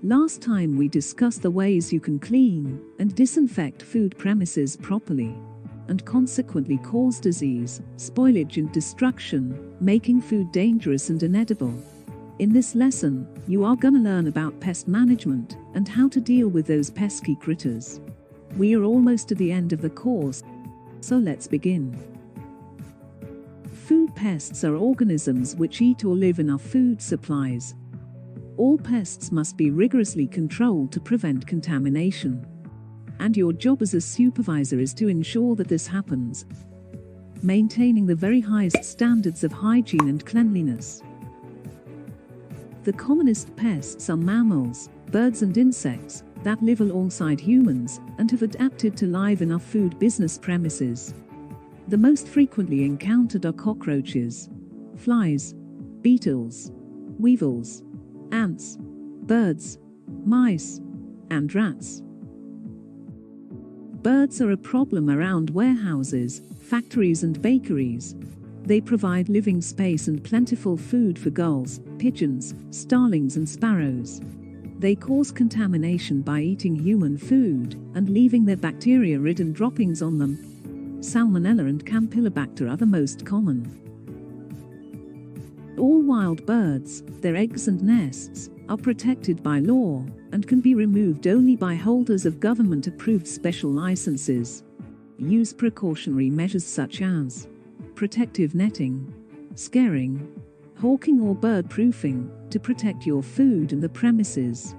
Last time we discussed the ways you can clean and disinfect food premises properly, and consequently cause disease, spoilage and destruction, making food dangerous and inedible. In this lesson, you are gonna learn about pest management and how to deal with those pesky critters. We are almost to the end of the course, so let's begin. Food pests are organisms which eat or live in our food supplies. All pests must be rigorously controlled to prevent contamination. And your job as a supervisor is to ensure that this happens, maintaining the very highest standards of hygiene and cleanliness. The commonest pests are mammals, birds and insects that live alongside humans and have adapted to live in our food business premises. The most frequently encountered are cockroaches, flies, beetles, weevils, ants, birds, mice, and rats. Birds are a problem around warehouses, factories and bakeries. They provide living space and plentiful food for gulls, pigeons, starlings and sparrows. They cause contamination by eating human food and leaving their bacteria-ridden droppings on them. Salmonella and Campylobacter are the most common. All wild birds, their eggs and nests, are protected by law and can be removed only by holders of government-approved special licenses. Use precautionary measures such as protective netting, scaring, hawking or bird-proofing to protect your food and the premises.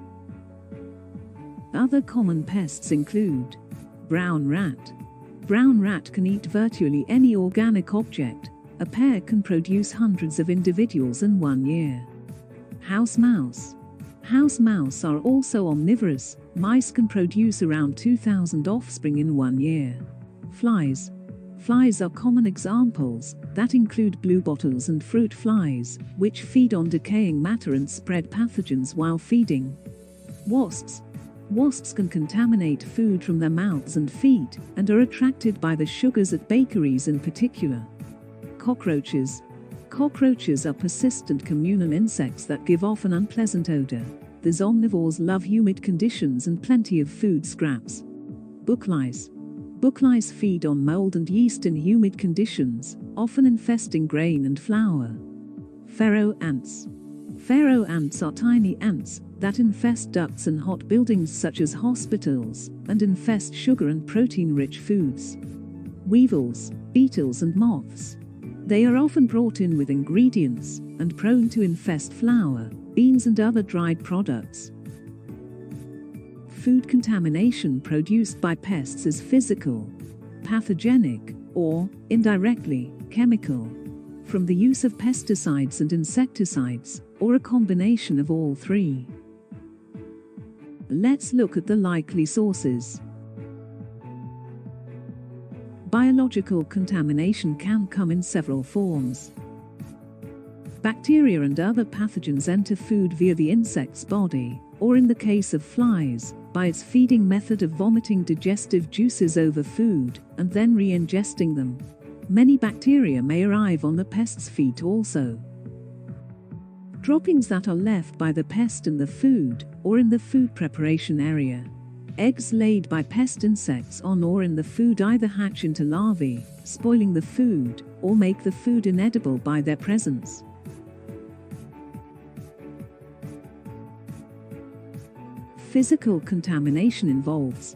Other common pests include brown rat. Brown rat can eat virtually any organic object. A pair can produce hundreds of individuals in 1 year. House mouse. House mouse are also omnivorous. Mice can produce around 2,000 offspring in 1 year. Flies. Flies are common examples that include bluebottles and fruit flies, which feed on decaying matter and spread pathogens while feeding. Wasps. Wasps can contaminate food from their mouths and feet and are attracted by the sugars at bakeries in particular. Cockroaches. Cockroaches are persistent communal insects that give off an unpleasant odor. These omnivores love humid conditions and plenty of food scraps. Booklice. Booklice feed on mold and yeast in humid conditions, often infesting grain and flour. Pharaoh ants. Pharaoh ants are tiny ants that infest ducts and hot buildings such as hospitals and infest sugar and protein-rich foods. Weevils, beetles and moths. They are often brought in with ingredients and prone to infest flour, beans and other dried products. Food contamination produced by pests is physical, pathogenic, or, indirectly, chemical, from the use of pesticides and insecticides, or a combination of all three. Let's look at the likely sources. Biological contamination can come in several forms. Bacteria and other pathogens enter food via the insect's body, or in the case of flies, by its feeding method of vomiting digestive juices over food and then re-ingesting them. Many bacteria may arrive on the pest's feet also. Droppings that are left by the pest in the food or in the food preparation area. Eggs laid by pest insects on or in the food either hatch into larvae, spoiling the food, or make the food inedible by their presence. Physical contamination involves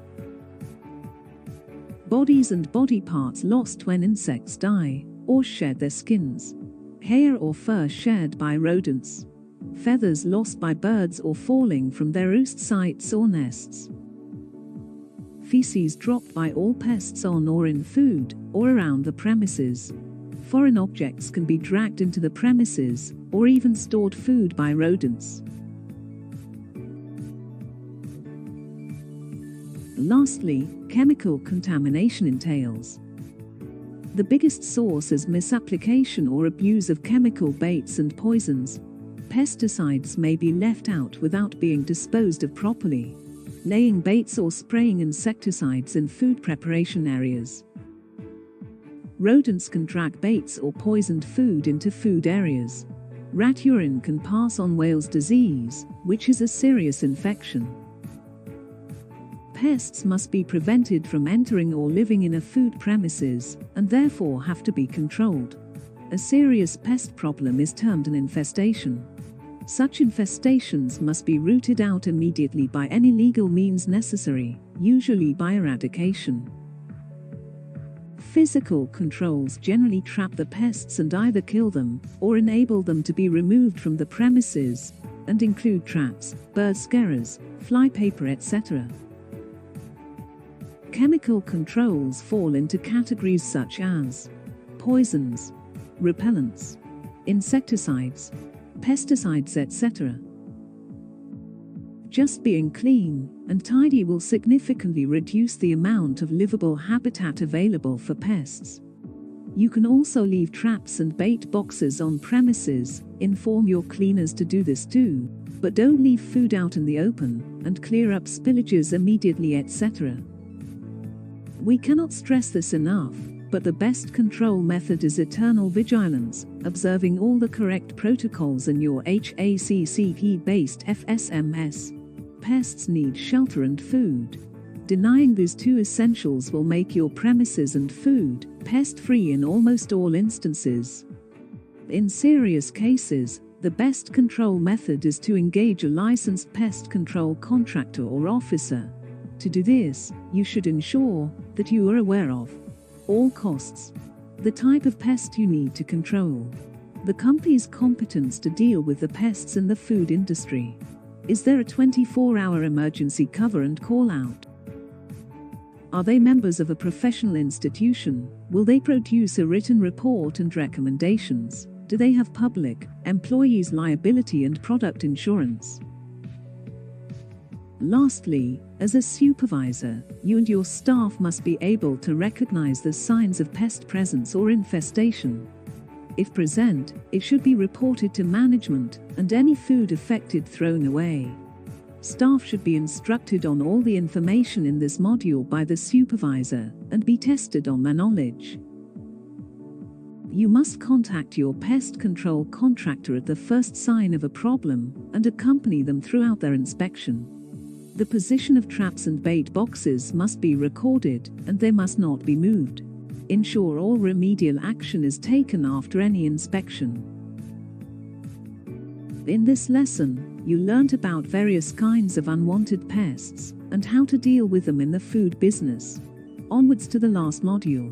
bodies and body parts lost when insects die or shed their skins, hair or fur shed by rodents, feathers lost by birds or falling from their roost sites or nests, feces dropped by all pests on or in food or around the premises. Foreign objects can be dragged into the premises or even stored food by rodents. Lastly, chemical contamination entails the biggest source is misapplication or abuse of chemical baits and poisons. Pesticides may be left out without being disposed of properly. Laying baits or spraying insecticides in food preparation areas. Rodents can drag baits or poisoned food into food areas. Rat urine can pass on Wales disease, which is a serious infection. Pests must be prevented from entering or living in a food premises, and therefore have to be controlled. A serious pest problem is termed an infestation. Such infestations must be rooted out immediately by any legal means necessary, usually by eradication. Physical controls generally trap the pests and either kill them, or enable them to be removed from the premises, and include traps, bird scarers, flypaper, etc. Chemical controls fall into categories such as poisons, repellents, insecticides, pesticides, etc. Just being clean and tidy will significantly reduce the amount of livable habitat available for pests. You can also leave traps and bait boxes on premises, inform your cleaners to do this too, but don't leave food out in the open, and clear up spillages immediately, etc. We cannot stress this enough, but the best control method is eternal vigilance, observing all the correct protocols in your HACCP-based FSMS. Pests need shelter and food. Denying these two essentials will make your premises and food pest-free in almost all instances. In serious cases, the best control method is to engage a licensed pest control contractor or officer. To do this, you should ensure that you are aware of all costs, the type of pest you need to control, the company's competence to deal with the pests in the food industry. Is there a 24-hour emergency cover and call-out? Are they members of a professional institution? Will they produce a written report and recommendations? Do they have public, employees' liability and product insurance? Lastly, as a supervisor, you and your staff must be able to recognize the signs of pest presence or infestation. If present, it should be reported to management, and any food affected thrown away. Staff should be instructed on all the information in this module by the supervisor, and be tested on their knowledge. You must contact your pest control contractor at the first sign of a problem, and accompany them throughout their inspection. The position of traps and bait boxes must be recorded, and they must not be moved. Ensure all remedial action is taken after any inspection. In this lesson, you learnt about various kinds of unwanted pests, and how to deal with them in the food business. Onwards to the last module.